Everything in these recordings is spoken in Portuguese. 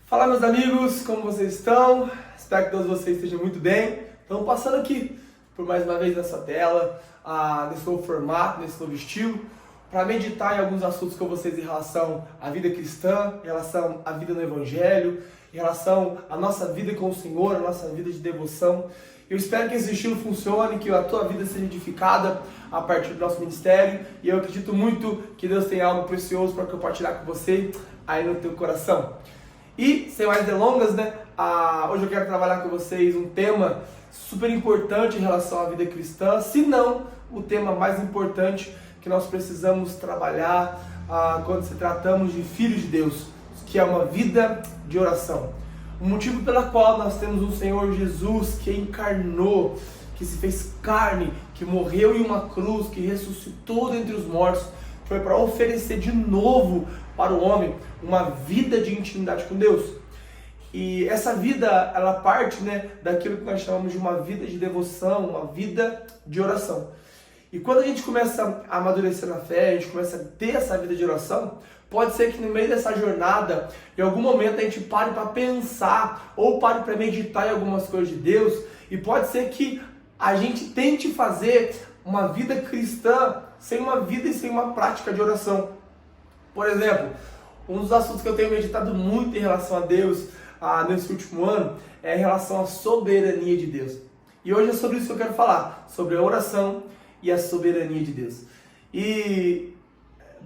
Fala, meus amigos, como vocês estão? Espero que todos vocês estejam muito bem. Estamos passando aqui por mais uma vez nessa tela, nesse novo formato, nesse novo estilo, para meditar em alguns assuntos com vocês em relação à vida cristã, em relação à vida no Evangelho, em relação à nossa vida com o Senhor, a nossa vida de devoção. Eu espero que esse estilo funcione, que a tua vida seja edificada a partir do nosso ministério, e eu acredito muito que Deus tem algo precioso para compartilhar com você aí no teu coração. E, sem mais delongas, hoje eu quero trabalhar com vocês um tema super importante em relação à vida cristã, se não o tema mais importante que nós precisamos trabalhar quando se tratamos de filhos de Deus, que é uma vida de oração. O motivo pela qual nós temos um Senhor Jesus que encarnou, que se fez carne, que morreu em uma cruz, que ressuscitou dentre os mortos, foi para oferecer de novo para o homem uma vida de intimidade com Deus. E essa vida, ela parte daquilo que nós chamamos de uma vida de devoção, uma vida de oração. E quando a gente começa a amadurecer na fé, a gente começa a ter essa vida de oração, pode ser que no meio dessa jornada, em algum momento a gente pare para pensar ou pare para meditar em algumas coisas de Deus, e pode ser que a gente tente fazer uma vida cristã sem uma vida e sem uma prática de oração. Por exemplo, um dos assuntos que eu tenho meditado muito em relação a Deus nesse último ano é em relação à soberania de Deus. E hoje é sobre isso que eu quero falar, sobre a oração e a soberania de Deus. E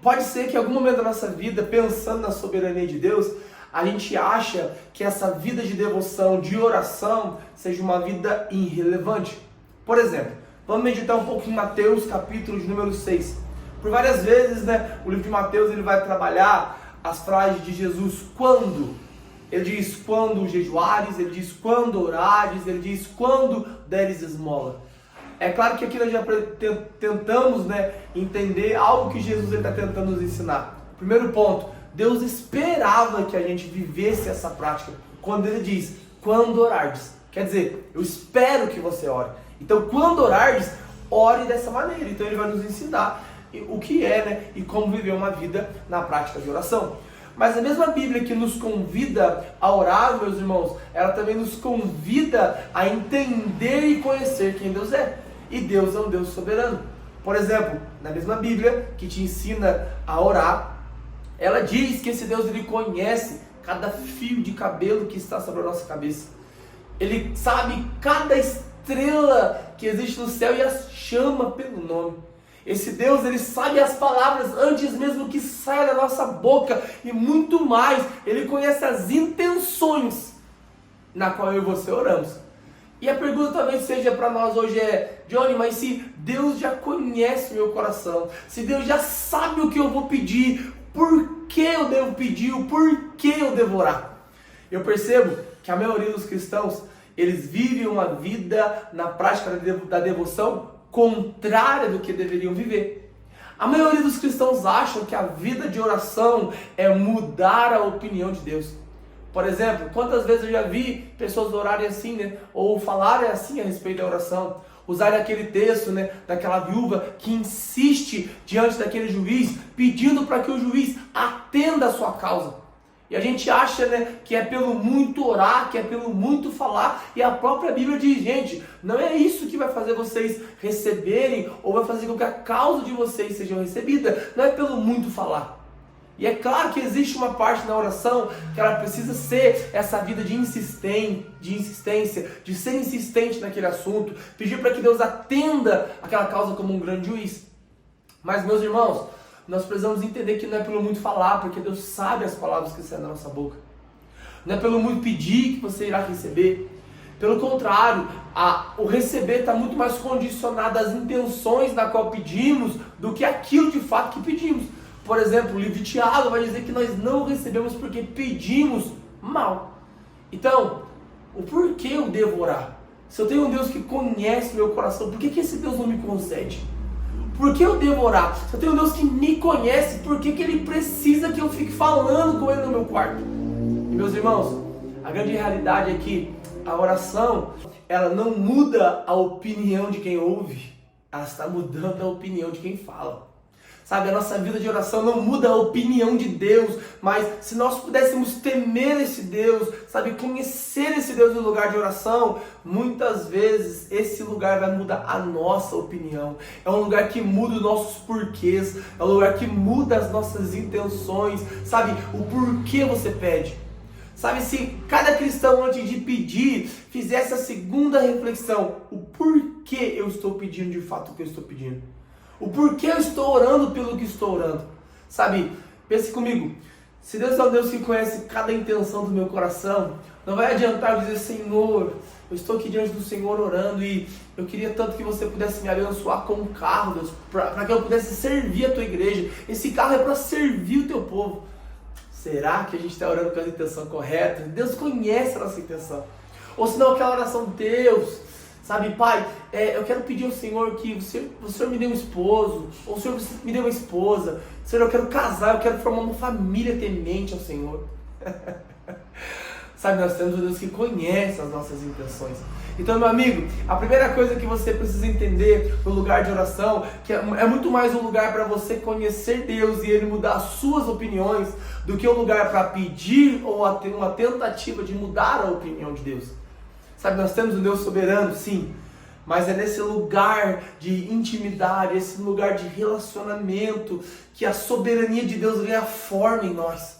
pode ser que em algum momento da nossa vida, pensando na soberania de Deus, a gente acha que essa vida de devoção, de oração, seja uma vida irrelevante. Por exemplo, vamos meditar um pouco em Mateus, capítulo de número 6. Por várias vezes, o livro de Mateus ele vai trabalhar as frases de Jesus quando. Ele diz quando jejuares, ele diz quando orares, ele diz quando deres esmola. É claro que aqui nós já tentamos entender algo que Jesus está tentando nos ensinar. Primeiro ponto, Deus esperava que a gente vivesse essa prática. Quando ele diz, quando orares. Quer dizer, eu espero que você ore. Então, quando orares, ore dessa maneira. Então, ele vai nos ensinar o que é e como viver uma vida na prática de oração. Mas a mesma Bíblia que nos convida a orar, meus irmãos, ela também nos convida a entender e conhecer quem Deus é. E Deus é um Deus soberano. Por exemplo, na mesma Bíblia que te ensina a orar, ela diz que esse Deus ele conhece cada fio de cabelo que está sobre a nossa cabeça. Ele sabe cada estrela que existe no céu e as chama pelo nome. Esse Deus, ele sabe as palavras antes mesmo que saia da nossa boca e muito mais. Ele conhece as intenções na qual eu e você oramos. E a pergunta talvez seja para nós hoje é, Johnny, mas se Deus já conhece o meu coração, se Deus já sabe o que eu vou pedir, por que eu devo pedir, o porquê eu devo orar? Eu percebo que a maioria dos cristãos, eles vivem uma vida na prática da devoção contrária do que deveriam viver. A maioria dos cristãos acham que a vida de oração é mudar a opinião de Deus. Por exemplo, quantas vezes eu já vi pessoas orarem assim, ou falarem assim a respeito da oração, usarem aquele texto, daquela viúva que insiste diante daquele juiz, pedindo para que o juiz atenda a sua causa. E a gente acha que é pelo muito orar, que é pelo muito falar, e a própria Bíblia diz, gente, não é isso que vai fazer vocês receberem, ou vai fazer com que a causa de vocês seja recebida, não é pelo muito falar. E é claro que existe uma parte na oração que ela precisa ser essa vida de insistência, de ser insistente naquele assunto, pedir para que Deus atenda aquela causa como um grande juiz. Mas, meus irmãos, nós precisamos entender que não é pelo muito falar, porque Deus sabe as palavras que saem da nossa boca. Não é pelo muito pedir que você irá receber. Pelo contrário, o receber está muito mais condicionado às intenções na qual pedimos do que aquilo de fato que pedimos. Por exemplo, o livro de Tiago vai dizer que nós não recebemos porque pedimos mal. Então, o porquê eu devo orar? Se eu tenho um Deus que conhece meu coração, por que esse Deus não me concede? Por que eu devo orar? Se eu tenho um Deus que me conhece, por que Ele precisa que eu fique falando com Ele no meu quarto? E meus irmãos, a grande realidade é que a oração, ela não muda a opinião de quem ouve, ela está mudando a opinião de quem fala. Sabe, a nossa vida de oração não muda a opinião de Deus, mas se nós pudéssemos temer esse Deus, sabe, conhecer esse Deus no lugar de oração, muitas vezes esse lugar vai mudar a nossa opinião. É um lugar que muda os nossos porquês, é um lugar que muda as nossas intenções, sabe, o porquê você pede. Sabe, se cada cristão antes de pedir fizesse a segunda reflexão, o porquê eu estou pedindo de fato o que eu estou pedindo? O porquê eu estou orando pelo que estou orando. Sabe, pense comigo, se Deus é um Deus que conhece cada intenção do meu coração, não vai adiantar eu dizer, Senhor, eu estou aqui diante do Senhor orando e eu queria tanto que você pudesse me abençoar com um carro, Deus, para que eu pudesse servir a tua igreja. Esse carro é para servir o teu povo. Será que a gente está orando com a intenção correta? Deus conhece a nossa intenção. Ou se não, aquela oração, Deus, sabe, Pai, eu quero pedir ao Senhor que o Senhor me dê um esposo, ou o Senhor me dê uma esposa. Senhor, eu quero casar, eu quero formar uma família temente ao Senhor. Sabe, nós temos um Deus que conhece as nossas intenções. Então, meu amigo, a primeira coisa que você precisa entender no lugar de oração, que é muito mais um lugar para você conhecer Deus e Ele mudar as suas opiniões, do que um lugar para pedir ou ter uma tentativa de mudar a opinião de Deus. Sabe, nós temos um Deus soberano, sim, mas é nesse lugar de intimidade, esse lugar de relacionamento, que a soberania de Deus ganha forma em nós.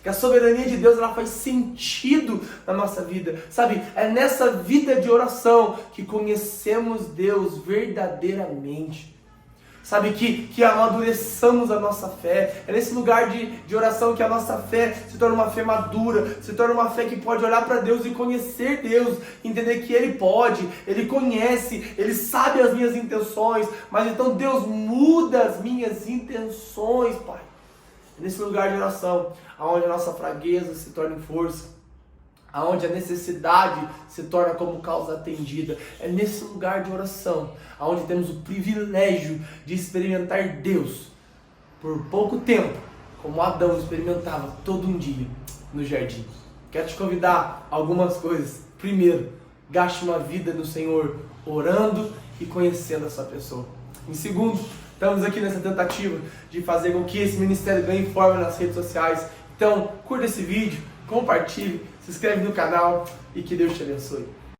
Que a soberania de Deus ela faz sentido na nossa vida. Sabe, é nessa vida de oração que conhecemos Deus verdadeiramente. Sabe, que amadureçamos a nossa fé. É nesse lugar de oração que a nossa fé se torna uma fé madura, se torna uma fé que pode olhar para Deus e conhecer Deus, entender que Ele pode, Ele conhece, Ele sabe as minhas intenções, mas então Deus muda as minhas intenções, Pai. É nesse lugar de oração, onde a nossa fraqueza se torna em força, aonde a necessidade se torna como causa atendida. É nesse lugar de oração, aonde temos o privilégio de experimentar Deus por pouco tempo, como Adão experimentava todo um dia no jardim. Quero te convidar a algumas coisas. Primeiro, gaste uma vida no Senhor, orando e conhecendo a sua pessoa. Em segundo, estamos aqui nessa tentativa de fazer com que esse ministério ganhe forma nas redes sociais. Então, curta esse vídeo, compartilhe, se inscreve no canal e que Deus te abençoe.